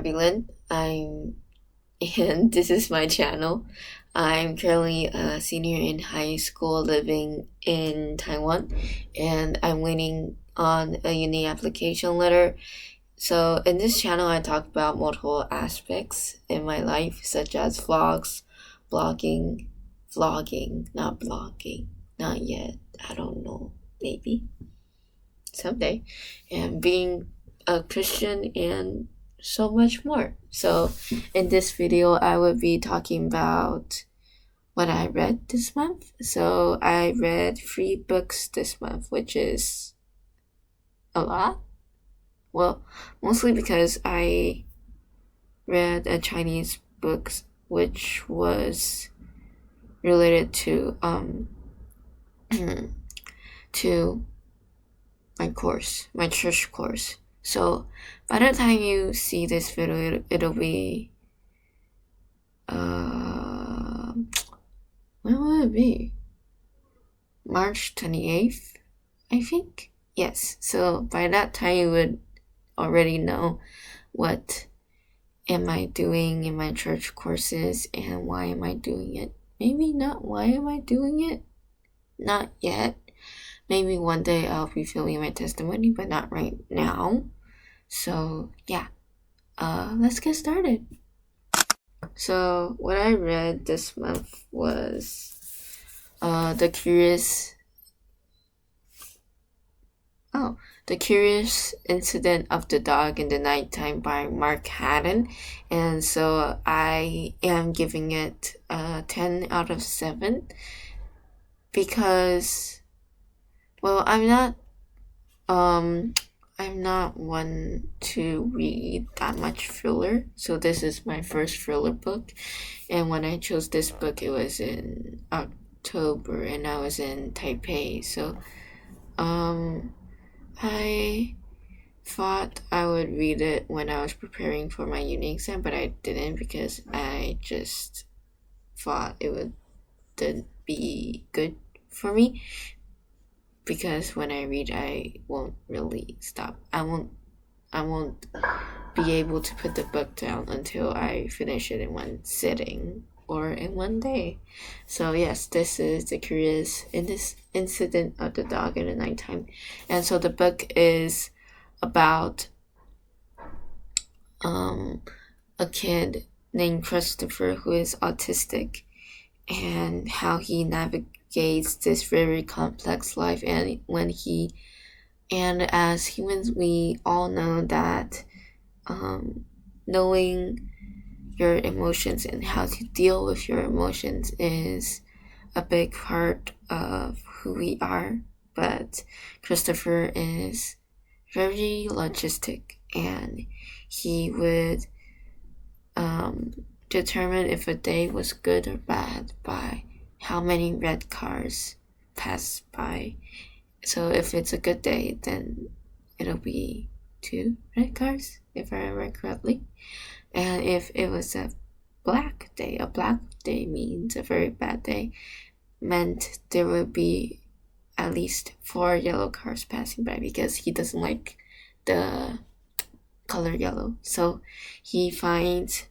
Abby Lin. And this is my channel. I'm currently a senior in high school living in Taiwan, and I'm waiting on a uni application letter. So in this channel, I talk about multiple aspects in my life, such as vlogs, vlogging, not blogging, not yet, I don't know, maybe someday, and being a Christian and so much more. So in this video, I will be talking about what I read this month. So I read 3 books this month, which is a lot. Well, mostly because I read a Chinese book which was related to to my church course. So by the time you see this video, it'll be when will it be? March 28th, I think. Yes. So by that time you would already know what am I doing in my church courses and why am I doing it. Maybe not why am I doing it? Not yet. Maybe one day I'll be filming my testimony, but not right now. So yeah, let's get started. So what I read this month was The Curious Incident of the Dog in the Nighttime by Mark Haddon. And so I am giving it 10 out of 7 because, well, I'm not one to read that much thriller, so this is my first thriller book. And when I chose this book, it was in October and I was in Taipei, so I thought I would read it when I was preparing for my uni exam, but I didn't because I just thought it wouldn't be good for me. Because when I read, I won't really stop. I won't be able to put the book down until I finish it in one sitting or in one day. So yes, this is The Curious Incident of the Dog in the Nighttime. And so the book is about a kid named Christopher who is autistic and how he navigates this very complex life. And as humans, we all know that knowing your emotions and how to deal with your emotions is a big part of who we are. But Christopher is very logistic, and he would determine if a day was good or bad by how many red cars pass by. So if it's a good day, then it'll be 2 red cars, if I remember correctly. And if it was a black day means a very bad day, meant there would be at least 4 yellow cars passing by because he doesn't like the color yellow. So he finds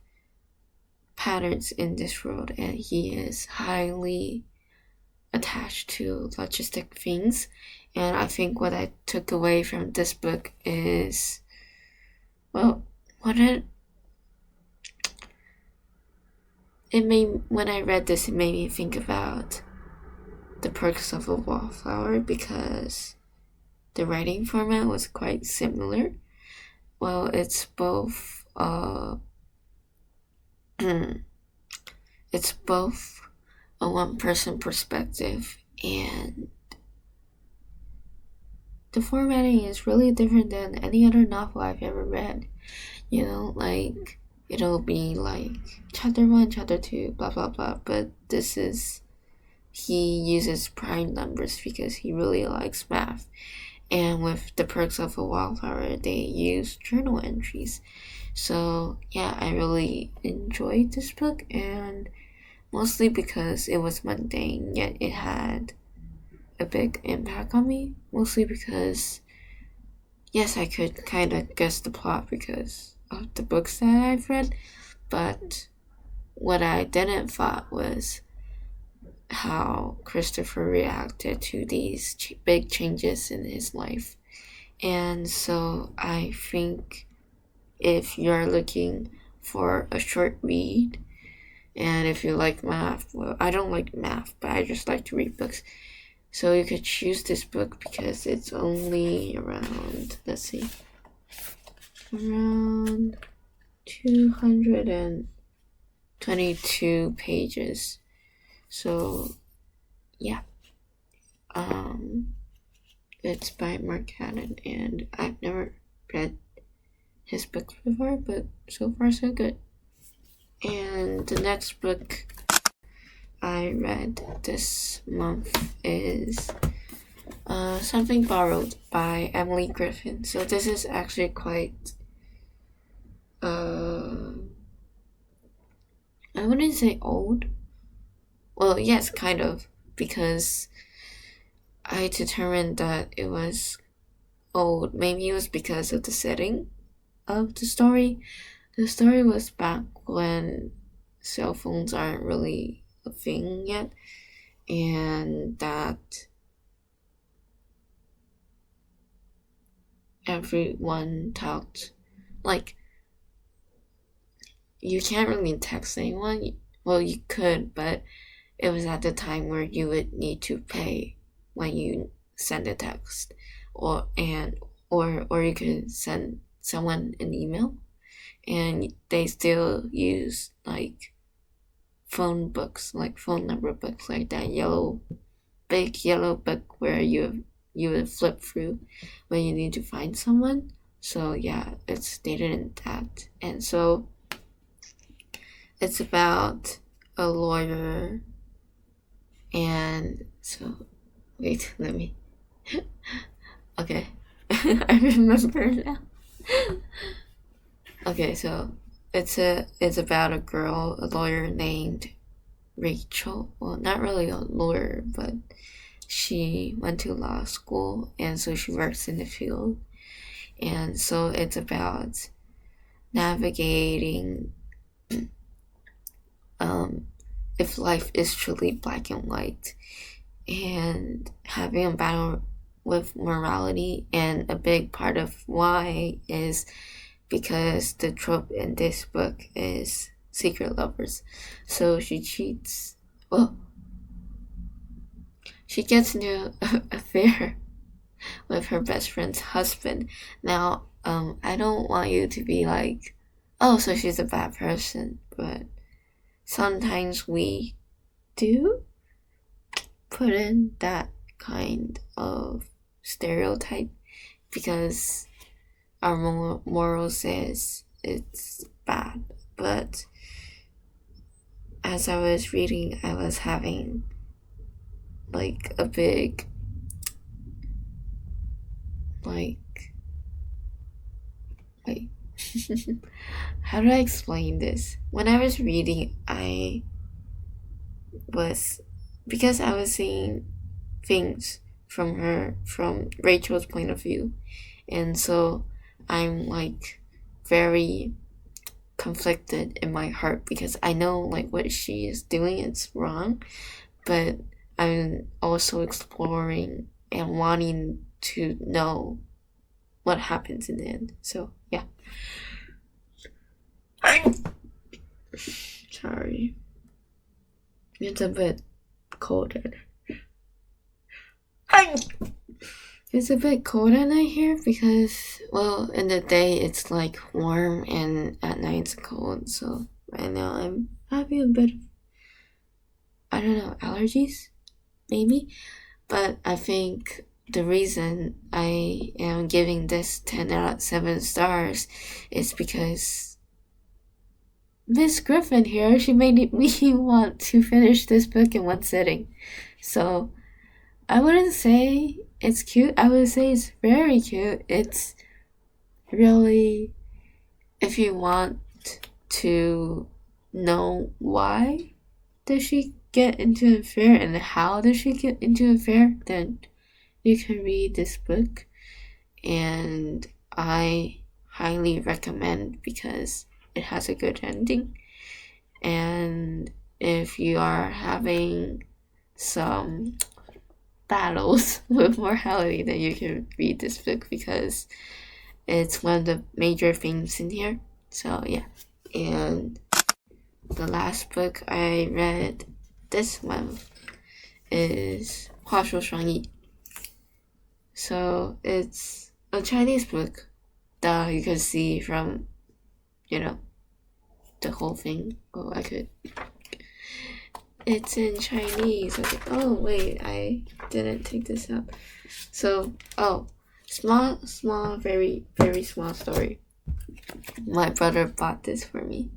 patterns in this world, and he is highly attached to logistic things. And I think what I took away from this book is, well, when I read this, it made me think about The Perks of a Wallflower, because the writing format was quite similar. Well, it's both a one-person perspective, and the formatting is really different than any other novel I've ever read. You know, like, it'll be like chapter 1, chapter 2, blah blah blah, but he uses prime numbers because he really likes math. And with The Perks of a Wallflower, they use journal entries. So yeah, I really enjoyed this book, and mostly because it was mundane, yet it had a big impact on me. Mostly because, yes, I could kind of guess the plot because of the books that I've read, but what I didn't thought was how Christopher reacted to these big changes in his life. And so I think if you're looking for a short read, and if you like math, well, I don't like math, but I just like to read books. So you could choose this book because it's only around, around 222 pages. So, yeah. It's by Mark Haddon, and I've never read his books before, but so far so good. And the next book I read this month is Something Borrowed by Emily Griffin. So this is actually quite, I wouldn't say old. Well, yes, kind of, because I determined that it was old. Maybe it was because of the setting of the story. The story was back when cell phones aren't really a thing yet, and that everyone talked, like, you can't really text anyone. Well, you could, but it was at the time where you would need to pay when you send a text, or you could send someone an email, and they still use like phone books, like phone number books, like that big yellow book where you would flip through when you need to find someone. So yeah, it's stated in that. And so it's about a lawyer, and so wait, let me okay. I remember now. Okay, so it's about a lawyer named Rachel. Well, not really a lawyer, but she went to law school, and so she works in the field. And so it's about navigating if life is truly black and white, and having a battle with morality. And a big part of why is because the trope in this book is secret lovers. So she cheats. Well, she gets into an affair with her best friend's husband. Now, I don't want you to be like, oh, so she's a bad person, but sometimes we do put in that kind of stereotype because our moral says it's bad. But as I was reading, I was having like a big, like how do I explain this? When I was reading, because I was seeing things from Rachel's point of view, and so I'm like very conflicted in my heart because I know like what she is doing is wrong, but I'm also exploring and wanting to know what happens in the end. So yeah. Sorry. It's a bit colder. It's a bit cold at night here because, well, in the day it's like warm and at night it's cold. So right now I'm having a bit of, I don't know, allergies, maybe. But I think the reason I am giving this 10 out of 7 stars is because Miss Griffin here, she made me want to finish this book in one sitting. So I wouldn't say it's cute. I would say it's very cute. It's really, if you want to know why does she get into an affair and how does she get into an affair, then you can read this book. And I highly recommend because it has a good ending. And if you are having some battles with morality, then you can read this book because it's one of the major themes in here. So yeah. And the last book I read this month is 话说双翼. So it's a Chinese book that you can see from, the whole thing. Oh, it's in Chinese. Okay. Oh, wait, I didn't take this up. So, small, very, very small story. My brother bought this for me.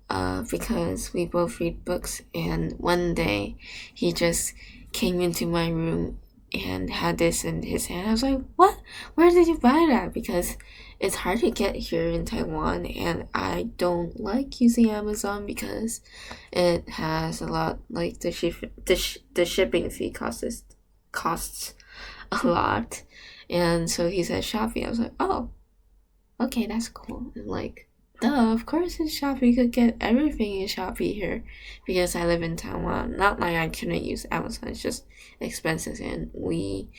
Because we both read books, and one day he just came into my room and had this in his hand. I was like, what? Where did you buy that? Because it's hard to get here in Taiwan, and I don't like using Amazon because it has a lot, like the shipping fee costs a lot. And so he said Shopee. I was like, oh, okay, that's cool. And like, duh, of course in Shopee you could get everything in Shopee here because I live in Taiwan. Not like I couldn't use Amazon, it's just expensive, and we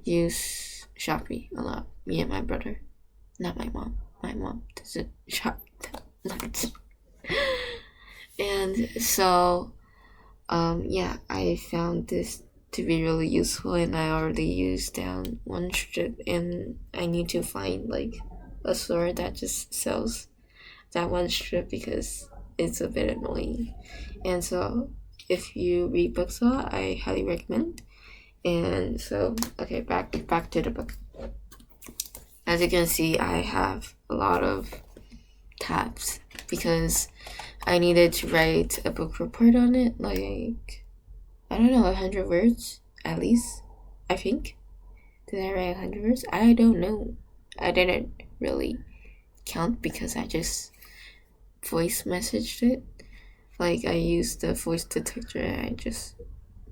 use Shopee a lot, me and my brother. Not my mom. My mom doesn't shop that much. And so, I found this to be really useful, and I already used down one strip, and I need to find like a store that just sells that one strip because it's a bit annoying. And so if you read books a lot, I highly recommend. And so, okay, back to the book. As you can see, I have a lot of tabs because I needed to write a book report on it, like, I don't know, 100 words at least, I think. Did I write 100 words? I don't know. I didn't really count because I just voice messaged it. Like, I used the voice detector and I just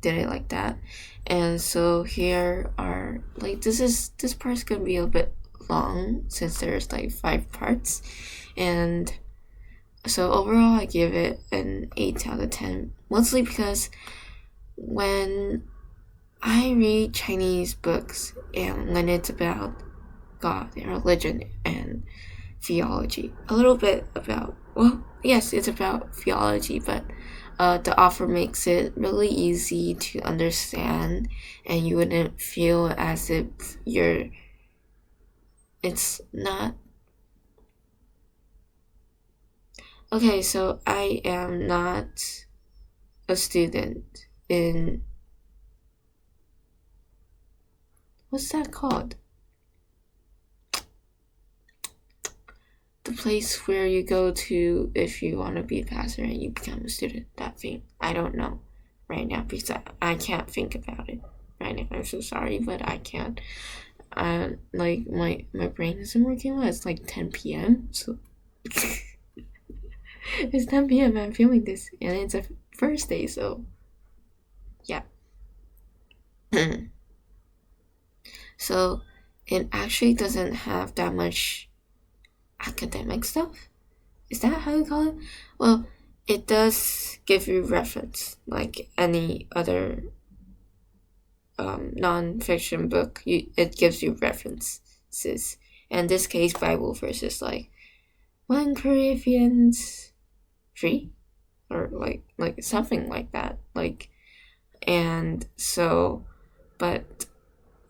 did it like that. And so here are, like, this part's gonna be a bit long since there's like 5 parts. And so overall I give it an 8 out of 10, mostly because when I read Chinese books and when it's about God and religion and theology, a little bit about, well, yes, it's about theology, but the author makes it really easy to understand, and you wouldn't feel as if it's not. Okay, so I am not a student in, what's that called? The place where you go to if you want to be a pastor and you become a student, that thing. I don't know right now because I can't think about it right now. I'm so sorry, but I can't. Like, my brain isn't working well. It's like 10 p.m. So it's 10 p.m. I'm filming this, and it's a Thursday, so yeah. So it actually doesn't have that much academic stuff. Is that how you call it? Well, it does give you reference, like any other non-fiction book. It gives you references. And in this case, Bible verses like 1 Corinthians 3, or like something like that. Like, and so, but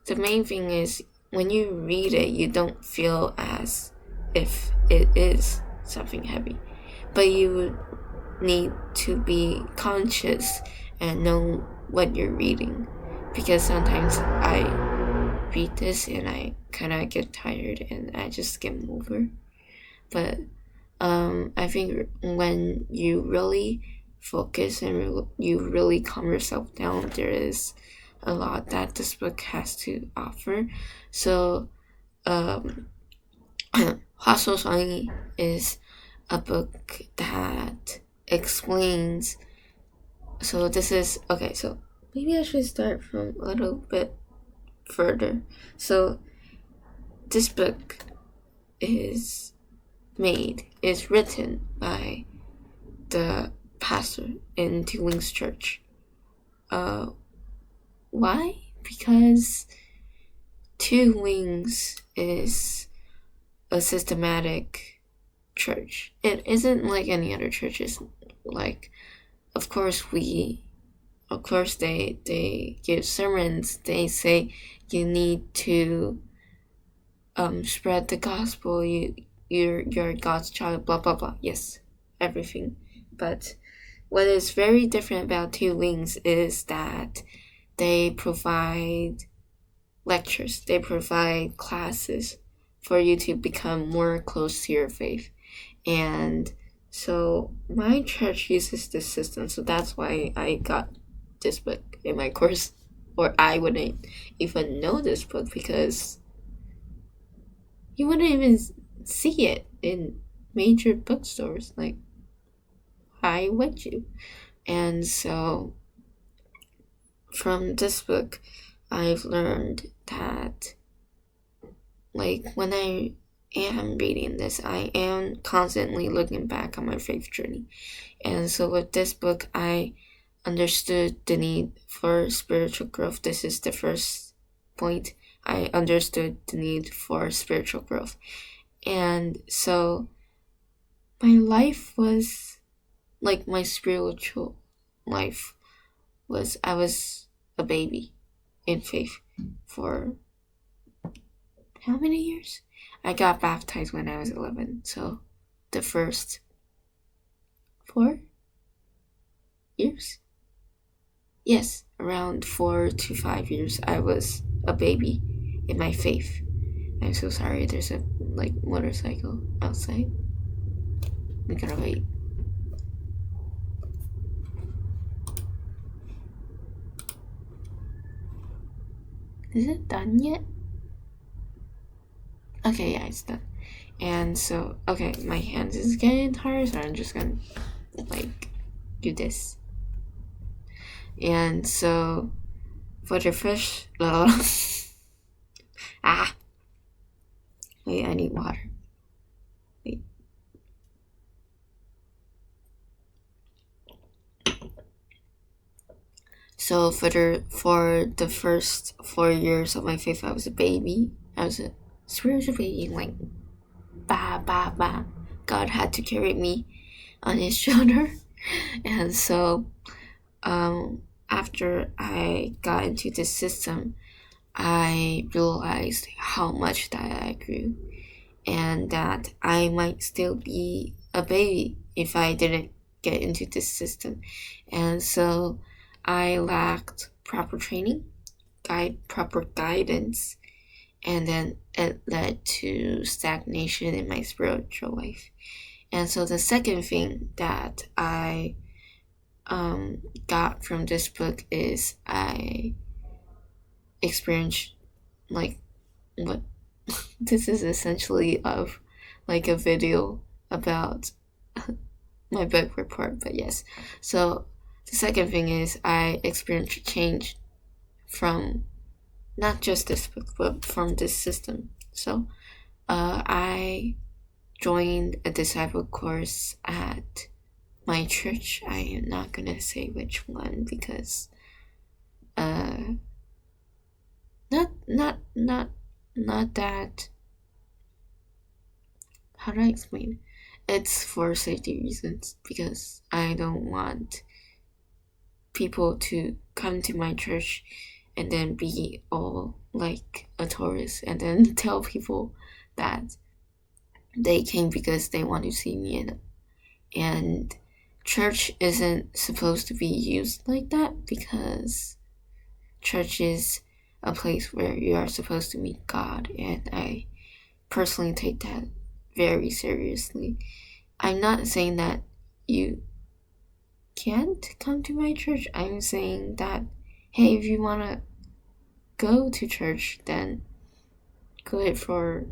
the main thing is when you read it, you don't feel as if it is something heavy, but you would need to be conscious and know what you're reading, because sometimes I read this and I kind of get tired and I just skim over. But I think when you really focus and you really calm yourself down, there is a lot that this book has to offer. So 话说双翼 is a book that explains. So this is, okay, so maybe I should start from a little bit further. So this book is written by the pastor in Two Wings Church. Why? Because Two Wings is a systematic church. It isn't like any other churches. Like, of course they give sermons. They say you need to spread the gospel. You're God's child. Blah blah blah. Yes, everything. But what is very different about Two Wings is that they provide lectures. They provide classes for you to become more close to your faith. And so my church uses this system, so that's why I got this book in my course, or I wouldn't even know this book because you wouldn't even see it in major bookstores. Like, why would you? And so from this book, I've learned that, like, when I am reading this, I am constantly looking back on my faith journey. And so with this book, I understood the need for spiritual growth. This is the first point. I understood the need for spiritual growth. And so my life was, like, my spiritual life was, I was a baby in faith for how many years? I got baptized when I was 11, so the first 4 years? Yes, around 4 to 5 years I was a baby in my faith. I'm so sorry, there's a, like, motorcycle outside. We gotta wait. Is it done yet? Okay, yeah, it's done. And so, okay, my hands is getting tired, so I'm just gonna, like, do this. And so, for the first, wait, I need water. Wait. So for the first 4 years of my faith, I was a baby. I was a spiritual baby, like, God had to carry me on his shoulder. And so after I got into this system, I realized how much that I grew, and that I might still be a baby if I didn't get into this system. And so I lacked proper training, proper guidance, and then it led to stagnation in my spiritual life. And so the second thing that I got from this book is I experienced, like, what this is essentially of, like, a video about my book report, but yes. So the second thing is I experienced change from not just this book, but from this system. So I joined a disciple course at my church. I am not gonna say which one because not that, how do I explain? It's for safety reasons, because I don't want people to come to my church and then be all like a tourist and then tell people that they came because they want to see me. And church isn't supposed to be used like that, because church is a place where you are supposed to meet God, and I personally take that very seriously. I'm not saying that you can't come to my church. I'm saying that, hey, if you want to go to church, then go it for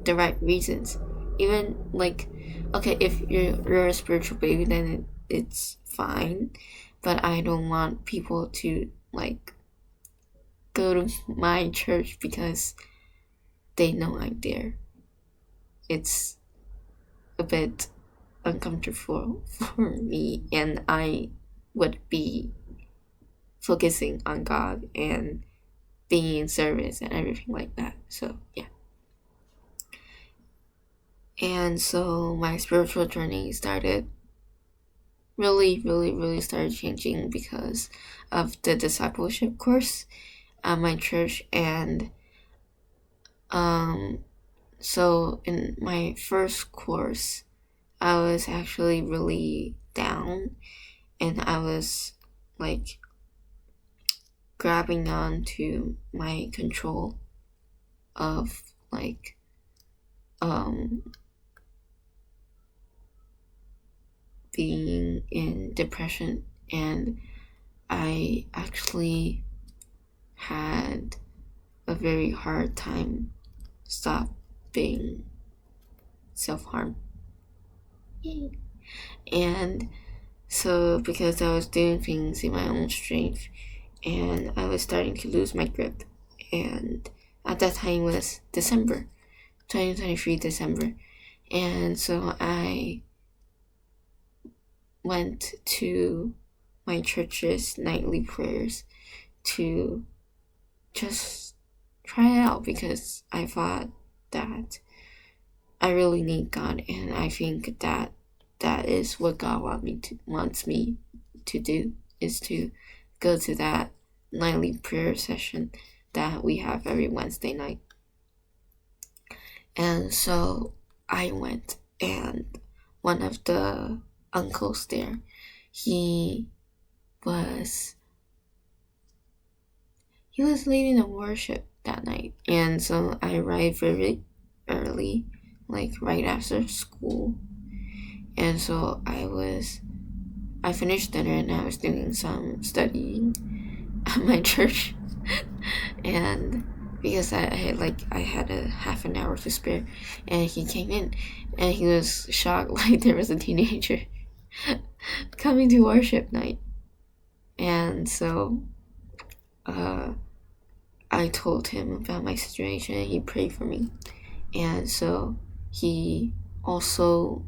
the right reasons. Even, like, okay, if you're a spiritual baby, then it's fine, but I don't want people to, like, go to my church because they know I'm there. it's a bit uncomfortable for me, and I would be focusing on God and being in service and everything like that. So yeah. And so my spiritual journey started really started changing because of the discipleship course at my church. And so in my first course, I was actually really down, and I was like grabbing on to my control of like being in depression, and I actually had a very hard time stopping self-harm. And so because I was doing things in my own strength, and I was starting to lose my grip, and at that time was December 2023, December. And so I went to my church's nightly prayers to just try it out, because I thought that I really need God, and I think that is what God wants me to do, is to go to that nightly prayer session that we have every Wednesday night. And so I went, and one of the uncles there, he was leading a worship that night. And so I arrived very early, like right after school. And so I finished dinner, and I was doing some studying at my church. And because I had a half an hour to spare, and he came in, and he was shocked, like there was a teenager coming to worship night. And so I told him about my situation, and he prayed for me. And so he also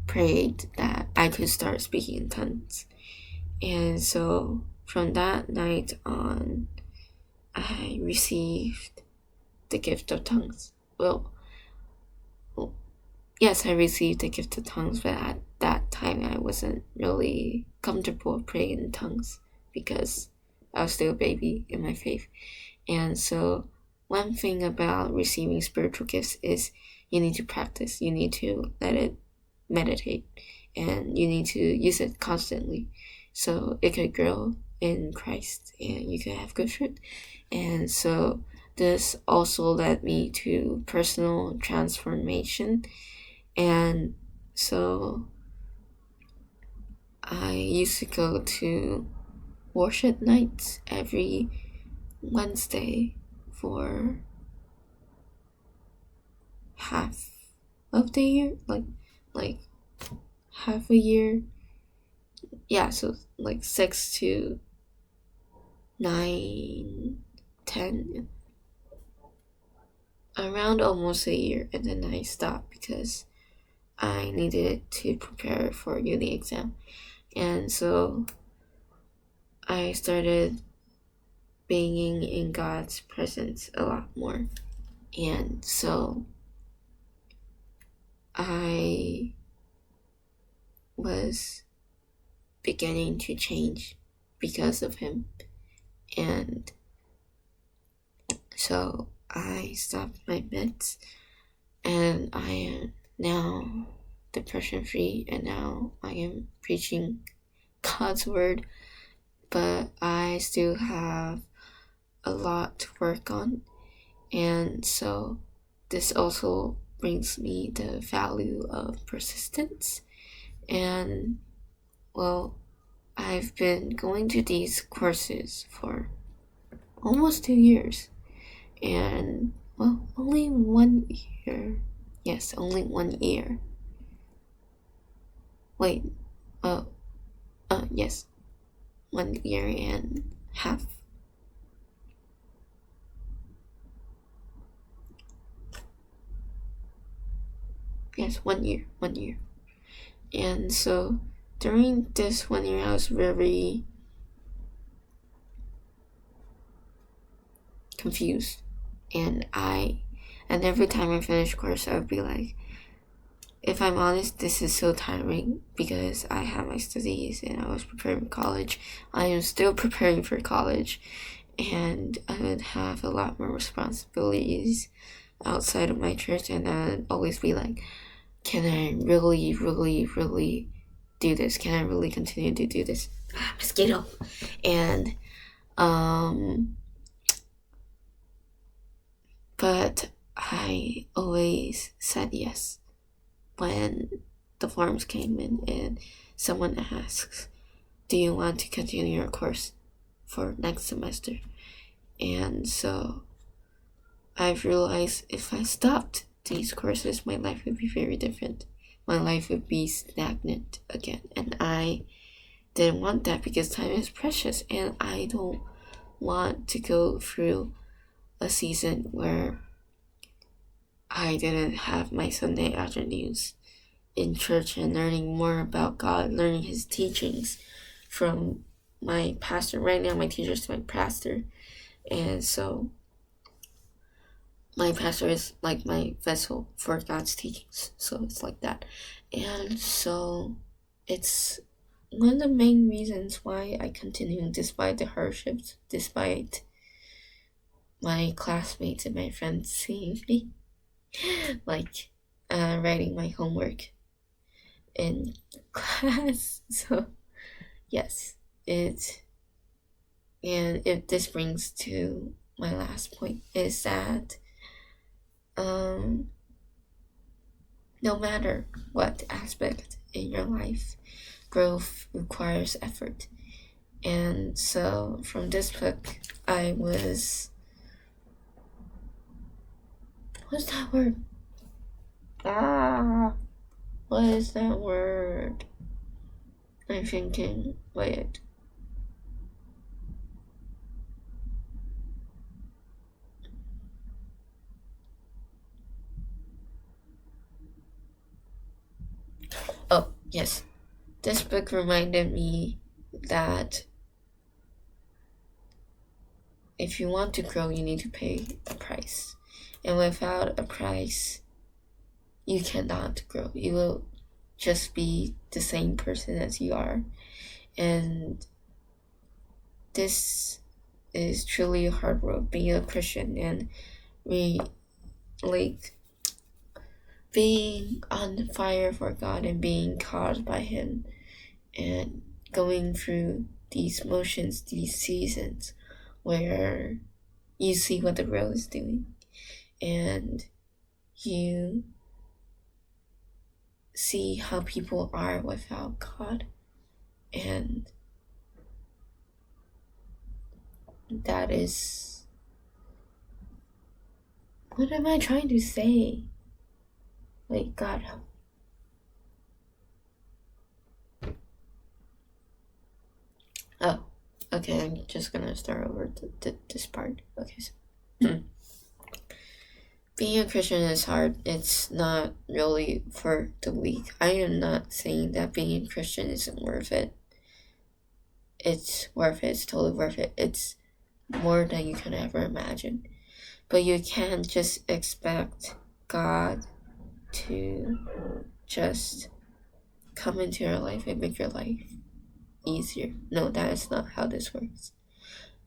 prayed that I could start speaking in tongues. And so from that night on, I received the gift of tongues. Well, yes, I received the gift of tongues, but at that time I wasn't really comfortable praying in tongues because I was still a baby in my faith. And so one thing about receiving spiritual gifts is you need to practice. You need to let it meditate, and you need to use it constantly so it could grow in Christ and you could have good fruit. And so this also led me to personal transformation. And so I used to go to worship nights every Wednesday for half of the year, like half a year. Yeah, so like 6 to 9, 10, around almost a year. And then I stopped because I needed to prepare for uni exam. And so I started being in God's presence a lot more. And so I was beginning to change because of him. And so I stopped my meds, and I am now depression free, and now I am preaching God's word, but I still have a lot to work on. And so this also brings me the value of persistence. And well, I've been going to these courses for almost 2 years, and well, only 1 year. Yes, only 1 year. Wait, yes, 1 year and half. Yes, 1 year. And so during this 1 year, I was very confused, and every time I finished course, I would be like, if I'm honest, this is so tiring because I have my studies and I was preparing for college. I am still preparing for college, and I would have a lot more responsibilities outside of my church, and I would always be like, can I really, really, really do this? Can I really continue to do this? Mosquito. And but I always said yes when the forms came in and someone asks, do you want to continue your course for next semester? And so I've realized if I stopped these courses, my life would be very different. My life would be stagnant again, and I didn't want that because time is precious, and I don't want to go through a season where I didn't have my Sunday afternoons in church and learning more about God, learning his teachings from my pastor. Right now, my teacher is my pastor, and so my pastor is like my vessel for God's teachings, so it's like that. And so it's one of the main reasons why I continue despite the hardships, despite my classmates and my friends seeing me like writing my homework in class. So yes, this brings to my last point, is that no matter what aspect in your life, growth requires effort. And so from this book, what's that word? What is that word? I'm thinking, wait. Oh, yes. This book reminded me that if you want to grow, you need to pay a price. And without a price, you cannot grow. You will just be the same person as you are. And this is truly a hard road, being a Christian and being on fire for God and being called by him and going through these motions, these seasons where you see what the world is doing and you see how people are without God, and that is, what am I trying to say? Like, God help. Oh, okay, I'm just gonna start over this part. Okay, so being a Christian is hard. It's not really for the weak. I am not saying that being a Christian isn't worth it. It's worth it. It's totally worth it. It's more than you can ever imagine. But you can't just expect God to just come into your life and make your life easier. No, that is not how this works.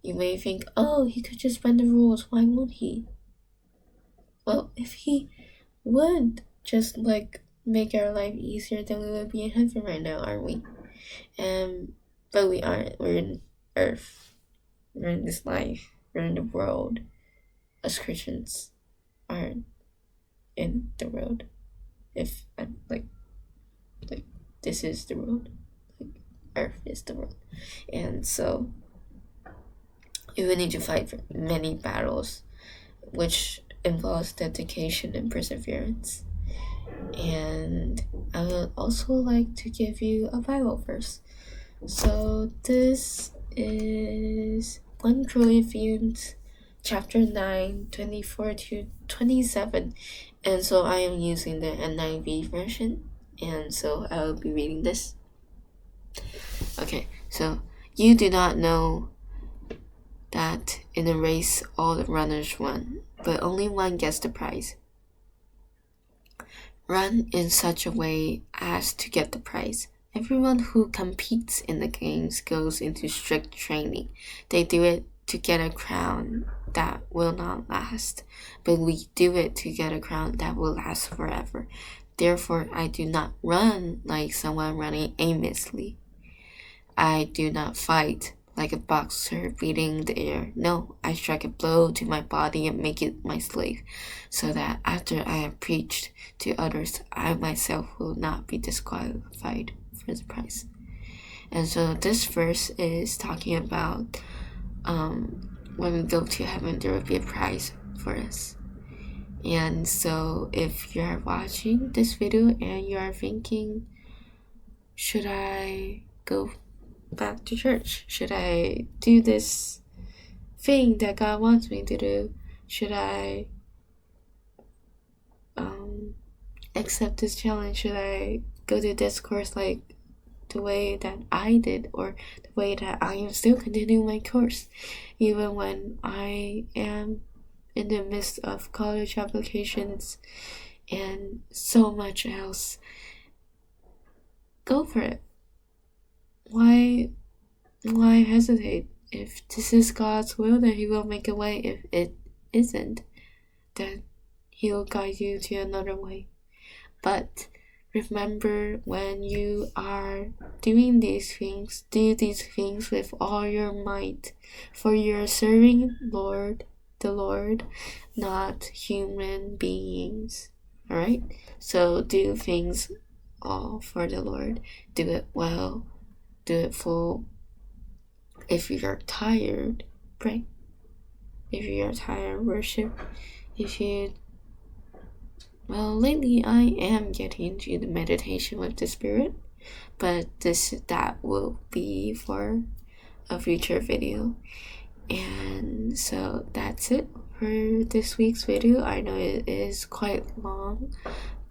You may think, oh, he could just bend the rules. Why won't he? Well, if he would just make our life easier, then we would be in heaven right now, aren't we? But we aren't. We're in earth. We're in this life. We're in the world. As Christians aren't in the world. If I'm like this is the world. Earth is the world. And so you will need to fight for many battles, which involves dedication and perseverance. And I would also like to give you a Bible verse. So this is 1 Corinthians chapter 9, 24 to 27. And so I am using the NIV version, and so I will be reading this. Okay, so you do not know that in a race all the runners run, but only one gets the prize. Run in such a way as to get the prize. Everyone who competes in the games goes into strict training. They do it to get a crown that will not last, but we do it to get a crown that will last forever. Therefore, I do not run like someone running aimlessly. I do not fight like a boxer beating the air. No, I strike a blow to my body and make it my slave, so that after I have preached to others, I myself will not be disqualified for the prize. And so this verse is talking about when we go to heaven, there will be a prize for us. And so if you're watching this video and you are thinking, should I go back to church? Should I do this thing that God wants me to do? Should I accept this challenge? Should I go to this course like the way that I did, or the way that I am still continuing my course, even when I am in the midst of college applications and so much else? Go for it. Why hesitate? If this is God's will, then He will make a way. If it isn't, then He will guide you to another way. But remember, when you are doing these things, do these things with all your might, for you're serving the Lord, not human beings. Alright? So do things all for the Lord. Do it well. Do it full. If you're tired, pray. If you're tired, worship. Lately I am getting into the meditation with the Spirit, but that will be for a future video. And so that's it for this week's video. I know it is quite long,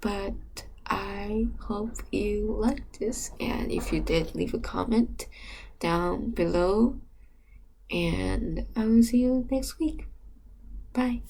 but I hope you liked this, and if you did, leave a comment down below, and I will see you next week. Bye.